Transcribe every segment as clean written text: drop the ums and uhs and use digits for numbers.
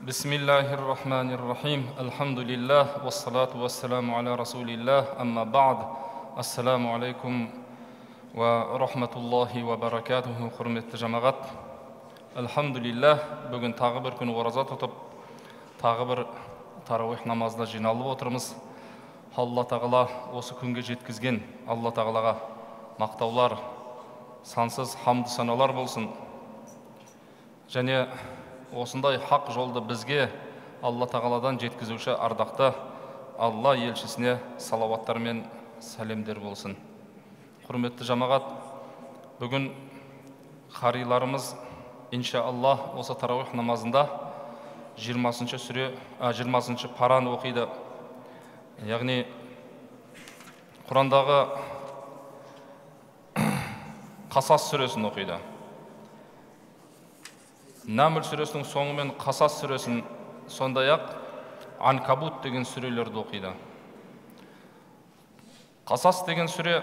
Бисмиллахир-рахманир-рахим. Алхамдулиллах, вассалату вассаламу аля расулиллах, амма ба'д. Ассаламу алейкум ва рахматуллахи ва баракатуху. Құрметті жамағат, алхамдулиллах, бүгін тағы бір күн ораза тұтып, тағы бір тарауих намазына жиналып отырмыз. Алла тағала осы күнге жеткізген Алла тағалаға мақтаулар, сансыз хамды саналар болсын. Және осындай хақ жолды бізге Алла тағаладан жеткізуші ардақты Алла елшісіне салауаттар мен сәлемдер болсын. Құрметті жамағат, бүгін қариларымыз иншааллах осы тарауих намазында 20 параны оқиды. Яғни Құрандағы Қасас сүресін оқиды. Намл сүресінің соңы мен Қасас сүресін, сондай-ақ Анкабут деген сүрелерді оқиды. Қасас деген сүре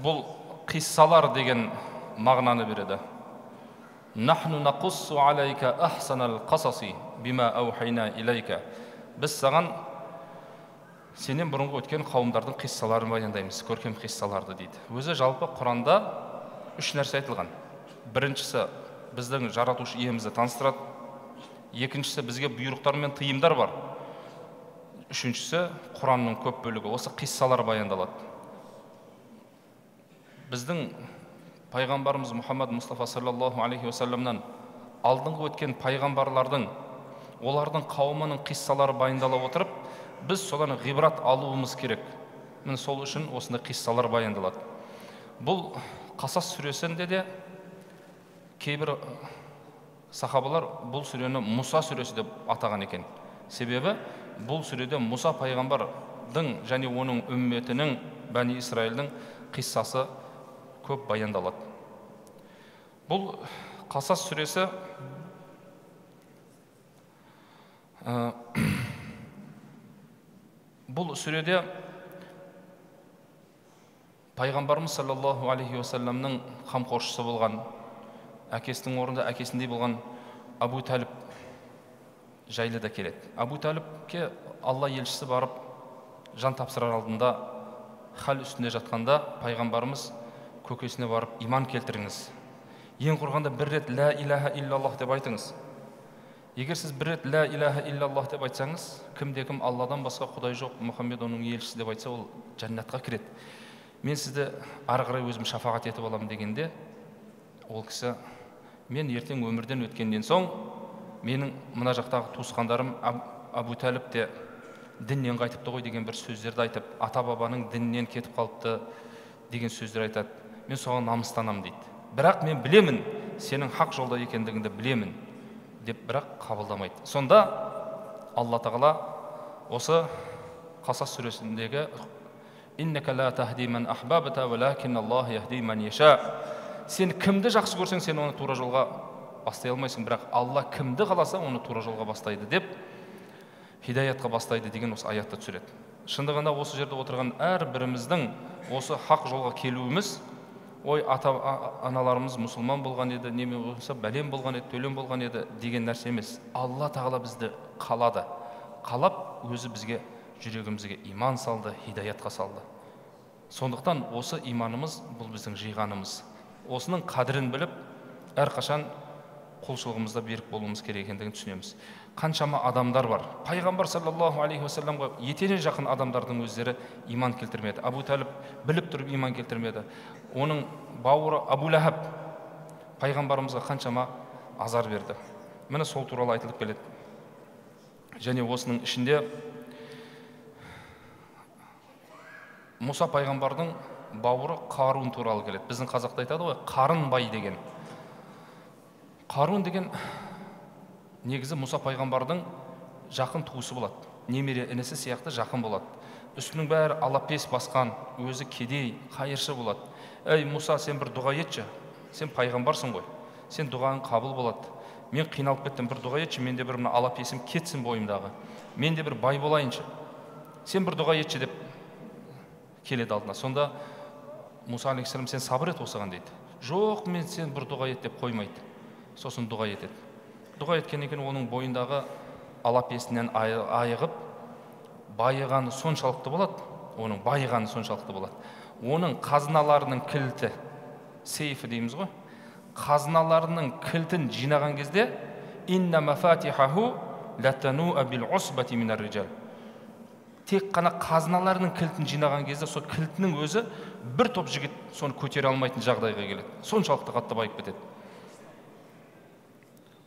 бұл қиссалар деген мағынаны береді. Нахну нақуссу алейка ахсанал қасаси бима аухайна илейка. Біз саған сенен бұрынғы өткен қауымдардың қиссаларын баяндаймыз, көркем қиссаларды дейді. Өзі жалпы Құранда 3 нәрсе айтылған. Біріншісі біздің жаратушы иемізді таныстырады. Екіншісі бізге бұйрықтар мен тыйымдар бар. Үшіншісі Құранның көп бөлігі осы қиссалар баяндалады. Біздің пайғамбарымыз Мұхаммад Мұстафа саллаллаху алейхи вассаламнан алдыңғы өткен пайғамбарлардың, олардың қауымының қиссалары баяндала отырып, біз содан ғибрат алуымыз керек. Мен сол үшін осындай қиссалар баяндалады. Бұл Қасас сүресінде де кейбір сахабалар бұл сүрені Мұса сүресі деп атаған екен. Себебі бұл сүреде Мұса пайғамбардың және оның үмметінің, Бәни Исраилдің қиссасы көп баяндалады. Бұл Қасас сүресі бұл сүреде пайғамбарымыз саллаллаху алейхи вассаламның қамқоршысы болған, әкесінің орнында әкесіндей болған Абу Талиб жайлы да келеді. Абу Талибке Алла елшісі барып жан тапсырар алдында хал үстінде жатқанда пайғамбарымыз көкесіне барып иман келтіріңіз. Ең құрғанда бір рет ла илаха иллаллах деп айтыңыз. Егер сіз бір рет ла илаха иллаллах деп айтсаңыз, кімде-кім Алладан басқа құдай жоқ, Мұхаммед оның елшісі деп айтса, ол жәннатқа кіреді. Мен сізді ары қарай өзім шафағат етіп аламын дегенде, ол кісі мен ертең өмірден өткеннен соң менің мына жақтағы туысқандарым Абу Талиб те діннен қайтыпты ғой деген бір сөздерді айтып, ата бабаның діннен кетіп қалыпты деген сөздер айтады. Мен соған намыстанамын дейді. Бірақ мен білемін, сенің хақ жолда екендігіңді білемін деп бірақ қабылдамайды. Сонда Алла тағала осы Қасас сүресіндегі иннека ла тахди ман ахбабта валакинналлаху яхди ман яша. Сен кімді жақсы көрсең, сен оны тура жолға бастай алмайсың, бірақ Алла кімді қаласа, оны тура жолға бастайды деп, хидаятқа бастайды деген осы аятты түсіреді. Шындығында осы жерде отырған әр біріміздің осы хақ жолға келуіміз, ой ата-аналарымыз мұсылман болған еді, неме болса бәлем болған еді, төлем болған еді деген нәрсе емес. Алла тағала бізді қалады. Қалап өзі бізге жүрегімізге иман салды, хидаятқа салды. Сондықтан осы иманымыз бұл біздің жиғанымыз. Осының қадірін біліп, әрқашан құлшылығымызда берік болуымыз керек екендігін түсінеміз. Қаншама адамдар бар. Пайғамбар саллаллаху алейхи вассаламға етене жақын адамдардың өздері иман келтірмеді. Абу Талиб біліп тұрып иман келтірмеді. Оның бауыры Абу Лахаб пайғамбарымызға қаншама азар берді. Міне сол туралы айтылып келеді. Және осының ішінде Мұса пайғамбардың бауыры Қарун туралы келеді. Біздің қазақта айтады ғой, қарын бай деген. Қарун деген негізі Мұса пайғамбардың жақын туысы болады. Немере інісі сияқты жақын болады. Үстінің бәрі алапес басқан, өзі кедей, қайыршы болады. Ей Мұса, сен бір дұға етші. Сен пайғамбарсың ғой. Сен дұғаң қабыл болады. Мен қиналып кеттім, бір дұға етші. Менде бір алапесім кетсін бойымдағы. Менде бір бай болайыншы. Сен бір дұға етші деп келеді алдына. Сонда Мұса алейхиссалам, сен сабыр ет осыған дейді. Жоқ, мен сен бір дұға ет деп қоймайды. Сосын дұға етеді. Дұға еткеннен кейін оның бойындағы алапесінен айығып байығаны соншалықты болады, оның байығаны соншалықты болады. Оның қазыналарының кілті, сейфі дейміз ғой, қазыналарының кілтін жинаған кезде инна мафатихаху латануа бил усбати минар риджал. Тек қана қазыналарының кілтін жинаған кезде сол кілтінің өзі бір топ жігіт соны көтере алмайтын жағдайға келеді. Соншалықты қатты байып кетеді.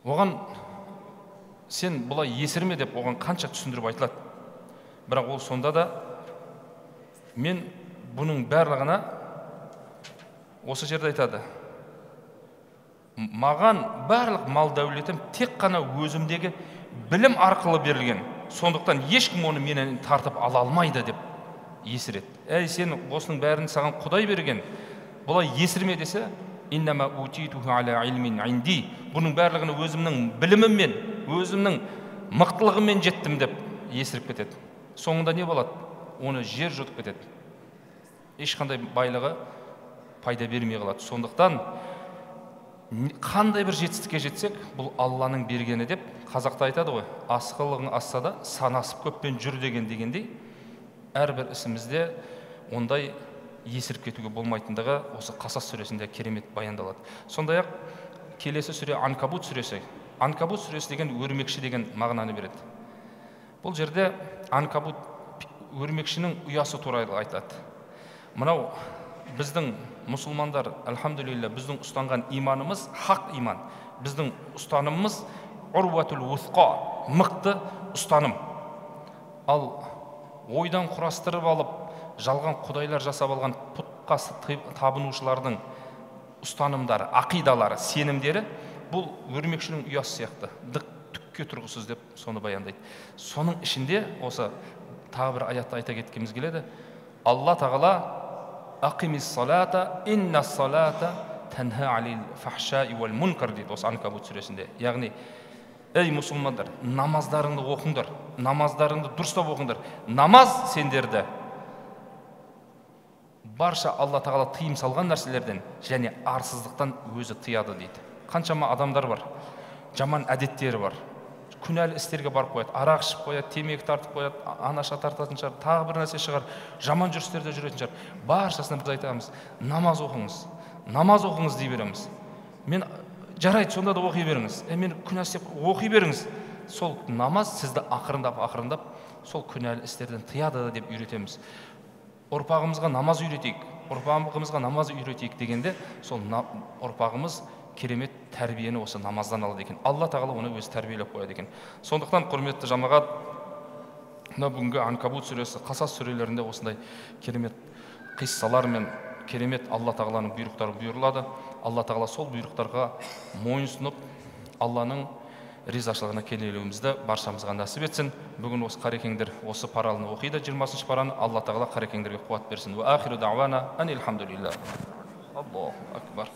Оған сен бұлай есірме деп оған қанша түсіндіріп айтылады. Бірақ ол сонда да мен бұның барлығына осы жерде айтады. Маған барлық мал дәулетім тек қана өзімдегі білім арқылы берілген. Сондықтан ешкім оны менен тартып ала алмайды деп есіреді. Сен осының бәрін саған Құдай берген. Бұлай есірме десе, иннама утитуху аля илмин инди. Бұның барлығын өзімнің біліміммен, өзімнің мықтылығыммен жеттім деп есіріп кетеді. Соңында не болады? Оны жер жұтып кетеді. Ешқандай байлығы пайда бермей қалады. Сондықтан қандай бір жетістікке жетсек, бұл Алланың бергені деп қазақта айтады ғой, асқылығың асса да санасып көппен жүр дегендей, әрбір ісімізде ондай есіріп кетуге болмайтындығы осы Қасас сүресінде керемет баяндалады. Сондай-ақ келесі сүре Анкабут сүресі. Анкабут сүресі деген өрмекші деген мағынаны береді. Бұл жерде Анкабут өрмекшінің ұясы туралы айтады. Мынау біздің мұсылмандар, әлхамдулилля, біздің ұстанған иманымыз хақ иман. Біздің ұстанымымыз урватул усқа, мықты ұстаным. Ал ойдан құрастырып алып, жалған құдайлар жасап алған пұтқа табынушылардың ұстанымдары, ақидалары, сенімдері бұл өрмекшінің ұясы сияқты. Түкке тұрғысыз деп соны баяндайды. Соның ішінде осы тағы бір аятты айта кеткіміз келеді. Алла тағала Ақимис салата, инна салата танха алил фахшаи вал мункар дейді осы Анкабут сүресінде. Яғни, ей мұсылмандар, намаздарыңды оқыңдар, намаздарыңды дұрыстап оқыңдар. Намаз сендерді барша Алла тағала тыйым салған нәрселерден және арсыздықтан өзі тыяды дейді. Қаншама адамдар бар, жаман әдеттері бар, күнәлі істерге барып қояды, арақ ішіп қояды, темекі тартып қояды, анаша тартатын шығар, тағы бір нәрсе шығар, жаман жүрістерде жүретін шығар. Баршасына біз айтамыз, намаз оқыңыз, намаз оқыңыз дей береміз. Мен жарайды, сонда да оқи беріңіз. Мен күнә істеп оқи беріңіз. Сол намаз сізді ақырындап сол күнәлі істерден тыяды деп үйретеміз. Ұрпағымызға намаз үйретейік, ұрпағымызға намаз үйретейік дегенде, сол ұрпағымыз керемет тәрбиені осы намаздан алады екен. Алла тағала оны өзі тәрбиелеп қояды екен. Сондықтан құрметті жамағат, бүгінгі Анкабут сүресі, Қасас сүрелерінде осындай керемет қиссалар мен керемет Алла тағаланың бұйрықтары бұйырылады. Алла тағала сол бұйрықтарға мойынсұнып, Алланың ризашылығына кенелуімізді баршамызға нәсіп етсін. Бүгін осы қарекеңдер осы паралыны оқиды, 20-шы параны. Алла тағала қарекеңдерге қуат берсін. Ва ахиру дауана анил хамдулилlah. Аллаху акбар.